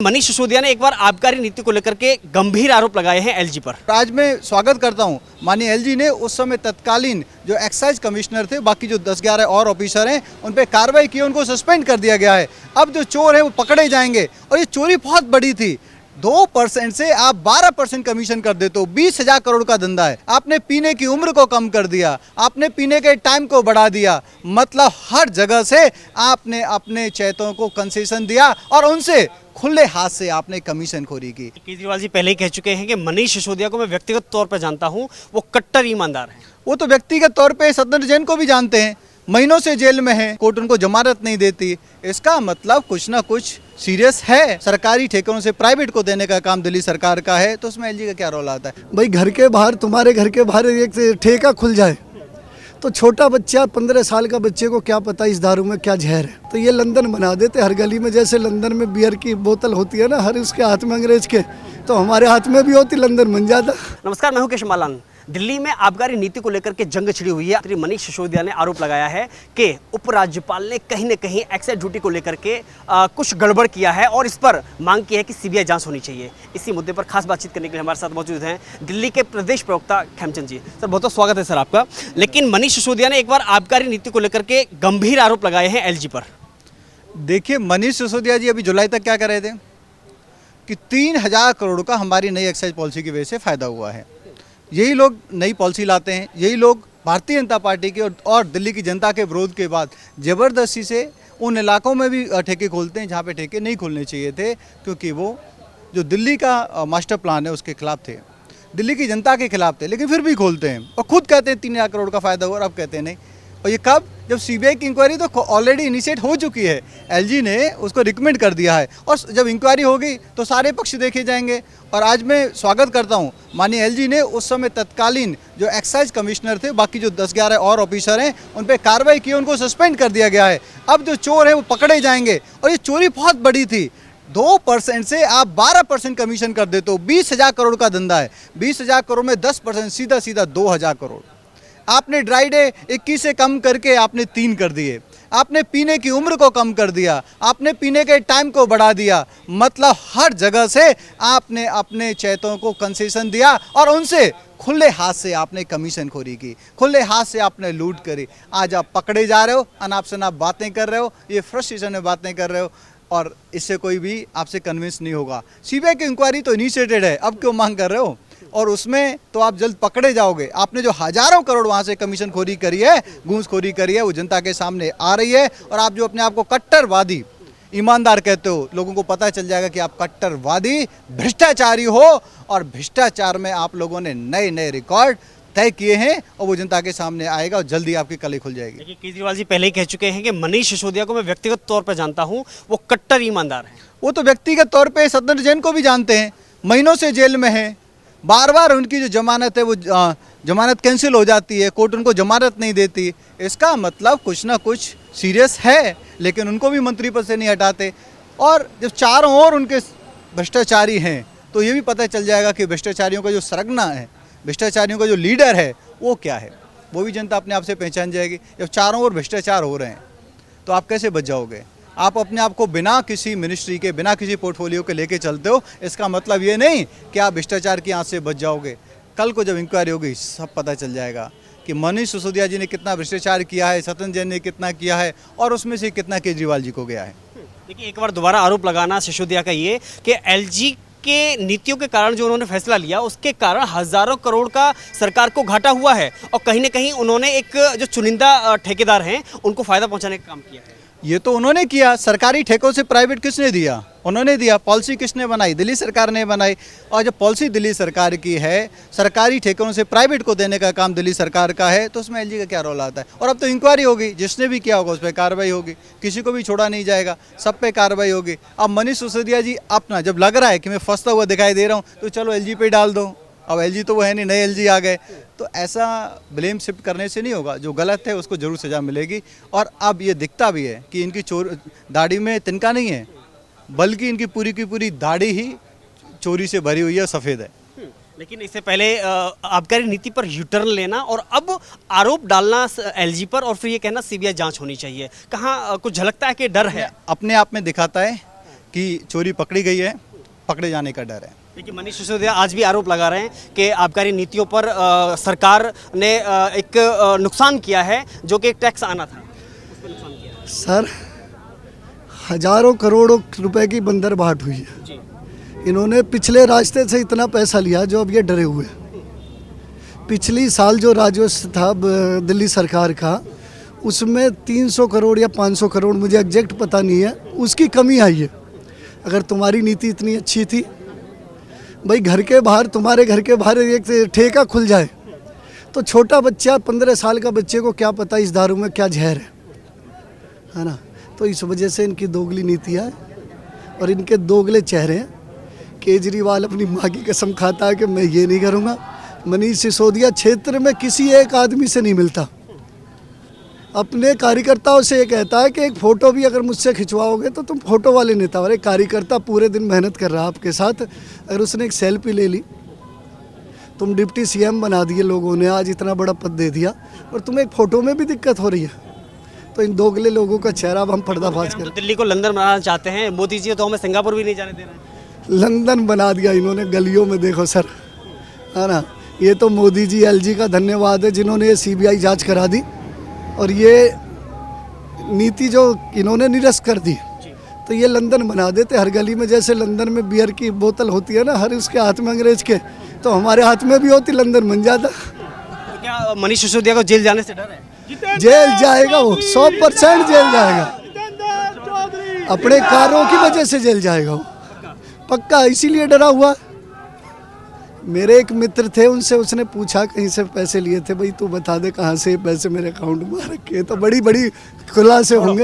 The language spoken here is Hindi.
मनीष सिसोदिया ने एक बार आबकारी नीति को लेकर के गंभीर आरोप लगाए हैं एलजी पर। आज मैं स्वागत करता हूं माननीय एलजी ने उस समय तत्कालीन जो एक्साइज कमिश्नर थे, बाकी जो 10-11 और ऑफिसर हैं उन पे कार्रवाई की, उनको सस्पेंड कर दिया गया है। अब जो चोर है वो पकड़े जाएंगे। और ये चोरी बहुत बड़ी थी, 2% से आप 12% कमीशन कर देते हो। 20,000 करोड़ का धंधा है। आपने पीने की उम्र को कम कर दिया, आपने पीने के टाइम को बढ़ा दिया, मतलब हर जगह से आपने अपने चैतों को कंसेशन दिया और उनसे खुले हाथ से आपने कमीशन खोरी की। केजरीवाल जी पहले ही कह चुके हैं कि मनीष सिसोदिया को मैं व्यक्तिगत तौर पर जानता हूं, वो कट्टर ईमानदार हैं। वो तो व्यक्तिगत तौर पे सत्येंद्र जैन को भी जानते हैं, महीनों से जेल में है, कोर्ट उनको जमानत नहीं देती। इसका मतलब कुछ ना कुछ सीरियस है। सरकारी ठेकों से प्राइवेट को देने का काम दिल्ली सरकार का है, तो उसमें एलजी का क्या रोल आता है? भाई घर के बाहर, तुम्हारे घर के बाहर एक ठेका खुल जाए तो छोटा बच्चा 15 साल का बच्चे को क्या पता इस दारू में क्या जहर है। तो ये लंदन बना देते हर गली में, जैसे लंदन में बियर की बोतल होती है ना हर उसके हाथ में अंग्रेज के, तो हमारे हाथ में भी होती, लंदन बन जाता। नमस्कार, मैं हूं केशव मालान। दिल्ली में आबकारी नीति को लेकर के जंग छिड़ी हुई है। मनीष सिसोदिया ने आरोप लगाया है कि उपराज्यपाल ने कहीं न कहीं एक्साइज ड्यूटी को लेकर के कुछ गड़बड़ किया है और इस पर मांग की है कि सीबीआई जांच होनी चाहिए। इसी मुद्दे पर खास बातचीत करने के लिए हमारे साथ मौजूद हैं दिल्ली के प्रदेश प्रवक्ता खेमचंद जी। सर, बहुत बहुत स्वागत है सर आपका। लेकिन मनीष सिसोदिया ने एक बार आबकारी नीति को लेकर के गंभीर आरोप लगाए हैं एलजी पर। देखिए, मनीष सिसोदिया जी अभी जुलाई तक क्या कर रहे थे कि 3,000 करोड़ का हमारी नई एक्साइज पॉलिसी की वजह से फ़ायदा हुआ है। यही लोग नई पॉलिसी लाते हैं, यही लोग भारतीय जनता पार्टी के और दिल्ली की जनता के विरोध के बाद ज़बरदस्ती से उन इलाकों में भी ठेके खोलते हैं जहाँ पे ठेके नहीं खोलने चाहिए थे, क्योंकि वो जो दिल्ली का मास्टर प्लान है उसके खिलाफ थे, दिल्ली की जनता के खिलाफ थे, लेकिन फिर भी खोलते हैं और खुद कहते हैं 3,000 करोड़ का फ़ायदा हुआ और अब कहते हैं नहीं। और ये कब? जब सीबीआई की इंक्वायरी तो ऑलरेडी इनिशिएट हो चुकी है, एलजी ने उसको रिकमेंड कर दिया है और जब इंक्वायरी होगी तो सारे पक्ष देखे जाएंगे। और आज मैं स्वागत करता हूं माननीय एलजी ने उस समय तत्कालीन जो एक्साइज कमिश्नर थे, बाकी जो 10-11 और ऑफिसर हैं उन पे कार्रवाई की, उनको सस्पेंड कर दिया गया है। अब जो चोर है वो पकड़े जाएंगे। और ये चोरी बहुत बड़ी थी, 2% से आप 12% कमीशन कर देते हो। 20,000 करोड़ का धंधा है, 20,000 करोड़ में 10% सीधा सीधा 2,000 करोड़। आपने ड्राई डे 21 से कम करके आपने 3 कर दिए, आपने पीने की उम्र को कम कर दिया, आपने पीने के टाइम को बढ़ा दिया, मतलब हर जगह से आपने अपने चैतों को कंसेशन दिया और उनसे खुले हाथ से आपने कमीशन खोरी की, खुले हाथ से आपने लूट करी। आज आप पकड़े जा रहे हो, अनाप शनाप बातें कर रहे हो, ये फ्रस्ट्रेशन में बातें कर रहे हो और इससे कोई भी आपसे कन्विंस नहीं होगा। सीबीआई की इंक्वायरी तो इनिशिएटेड है, अब क्यों मांग कर रहे हो? और उसमें तो आप जल्द पकड़े जाओगे। आपने जो हजारों करोड़ वहाँ से कमीशन खोरी करी है, घूसखोरी करी है, वो जनता के सामने आ रही है। और आप जो अपने आप को कट्टरवादी ईमानदार कहते हो, लोगों को पता चल जाएगा कि आप कट्टरवादी भ्रष्टाचारी हो और भ्रष्टाचार में आप लोगों ने नए नए रिकॉर्ड तय किए हैं और वो जनता के सामने आएगा और जल्दी आपकी कली खुल जाएगी। देखिए, केजरीवाल जी पहले ही कह चुके हैं कि मनीष सिसोदिया को मैं व्यक्तिगत तौर पर जानता हूँ, वो कट्टर ईमानदार हैं। वो तो व्यक्तिगत तौर पर सत्येंद्र जैन को भी जानते हैं, महीनों से जेल में है, बार बार उनकी जो जमानत है वो जमानत कैंसिल हो जाती है, कोर्ट उनको जमानत नहीं देती। इसका मतलब कुछ ना कुछ सीरियस है, लेकिन उनको भी मंत्री पद से नहीं हटाते। और जब चारों ओर उनके भ्रष्टाचारी हैं तो ये भी पता चल जाएगा कि भ्रष्टाचारियों का जो सरगना है, भ्रष्टाचारियों का जो लीडर है वो क्या है, वो भी जनता अपने आप से पहचान जाएगी। जब चारों ओर भ्रष्टाचार हो रहे हैं तो आप कैसे बच जाओगे? आप अपने आप को बिना किसी मिनिस्ट्री के, बिना किसी पोर्टफोलियो के लेके चलते हो, इसका मतलब ये नहीं कि आप भ्रष्टाचार की आंच से बच जाओगे। कल को जब इंक्वायरी होगी सब पता चल जाएगा कि मनीष सिसोदिया जी ने कितना भ्रष्टाचार किया है, सत्येंद्र जैन ने कितना किया है और उसमें से कितना केजरीवाल जी को गया है। देखिए, एक बार दोबारा आरोप लगाना सिसोदिया का ये कि एलजी के नीतियों के कारण जो उन्होंने फैसला लिया उसके कारण हजारों करोड़ का सरकार को घाटा हुआ है और कहीं ना कहीं उन्होंने एक जो चुनिंदा ठेकेदार हैं उनको फायदा पहुंचाने का काम किया है। ये तो उन्होंने किया। सरकारी ठेकों से प्राइवेट किसने दिया? उन्होंने दिया। पॉलिसी किसने बनाई? दिल्ली सरकार ने बनाई। और जब पॉलिसी दिल्ली सरकार की है, सरकारी ठेकों से प्राइवेट को देने का काम दिल्ली सरकार का है, तो उसमें एलजी का क्या रोल आता है? और अब तो इंक्वायरी होगी, जिसने भी किया होगा उस पर कार्रवाई होगी, किसी को भी छोड़ा नहीं जाएगा, सब पे कार्रवाई होगी। अब मनीष सिसोदिया जी अपना जब लग रहा है कि मैं फंसता हुआ दिखाई दे रहा हूँ तो चलो एलजी पे डाल दो। अब एलजी तो वो है नहीं, नए एलजी आ गए, तो ऐसा ब्लेम शिफ्ट करने से नहीं होगा। जो गलत है उसको जरूर सजा मिलेगी। और अब ये दिखता भी है कि इनकी दाढ़ी में तिनका नहीं है, बल्कि इनकी पूरी की पूरी दाढ़ी ही चोरी से भरी हुई है, सफ़ेद है। लेकिन इससे पहले आबकारी नीति पर यूटर्न लेना और अब आरोप डालना एलजी पर और फिर ये कहना सीबीआई जांच होनी चाहिए, कहाँ कुछ झलकता है कि डर है? अपने आप में दिखाता है कि चोरी पकड़ी गई है, पकड़े जाने का डर है। देखिए मनीष सिसोदिया आज भी आरोप लगा रहे हैं कि आबकारी नीतियों पर सरकार ने एक नुकसान किया है, जो कि एक टैक्स आना था, उस पर नुकसान किया है। सर हजारों करोड़ों रुपए की बंदरबाट हुई है। जी। इन्होंने पिछले रास्ते से इतना पैसा लिया जो अब ये डरे हुए हैं। पिछली साल जो राजस्व था दिल्ली सरकार का, उसमें 300 करोड़ या 500 करोड़, मुझे एग्जैक्ट पता नहीं है, उसकी कमी आई है। अगर तुम्हारी नीति इतनी अच्छी थी, भाई घर के बाहर, तुम्हारे घर के बाहर एक ठेका खुल जाए तो छोटा बच्चा 15 साल का बच्चे को क्या पता इस दारू में क्या जहर है ना। तो इस वजह से इनकी दोगली नीतियाँ है और इनके दोगले चेहरे हैं। केजरीवाल अपनी माँ की कसम खाता है कि मैं ये नहीं करूँगा। मनीष सिसोदिया क्षेत्र में किसी एक आदमी से नहीं मिलता, अपने कार्यकर्ताओं से ये कहता है कि एक फ़ोटो भी अगर मुझसे खिंचवाओगे तो तुम फोटो वाले नेता। और एक कार्यकर्ता पूरे दिन मेहनत कर रहा है आपके साथ, अगर उसने एक सेल्फी ले ली, तुम डिप्टी सीएम बना दिए लोगों ने, आज इतना बड़ा पद दे दिया, और तुम्हें एक फ़ोटो में भी दिक्कत हो रही है। तो इन दोगले लोगों का चेहरा अब हम पर्दाफाश हम तो करें। दिल्ली को लंदन बनाना चाहते हैं, मोदी जी तो हमें सिंगापुर भी नहीं जाने दे रहे हैं। लंदन बना दिया इन्होंने, गलियों में देखो सर, है ना। ये तो मोदी जी, एलजी का धन्यवाद है जिन्होंने ये सीबीआई जांच करा दी और ये नीति जो इन्होंने निरस्त कर दी। तो ये लंदन बना देते हर गली में। जैसे लंदन में बियर की बोतल होती है ना, हर उसके हाथ में अंग्रेज के, तो हमारे हाथ में भी होती, लंदन बन जाता। तो क्या मनीष सिसोदिया को जेल जाने से डर है? जेल जाएगा वो, 100% जेल जाएगा। अपने कारों की वजह से जेल जाएगा वो, पक्का। इसीलिए डरा हुआ। मेरे एक मित्र थे, उनसे उसने पूछा कहीं से पैसे लिए थे, भाई तू बता दे कहाँ से पैसे मेरे अकाउंट में आ रखे हैं। तो बड़ी बड़ी खुलासे होंगे।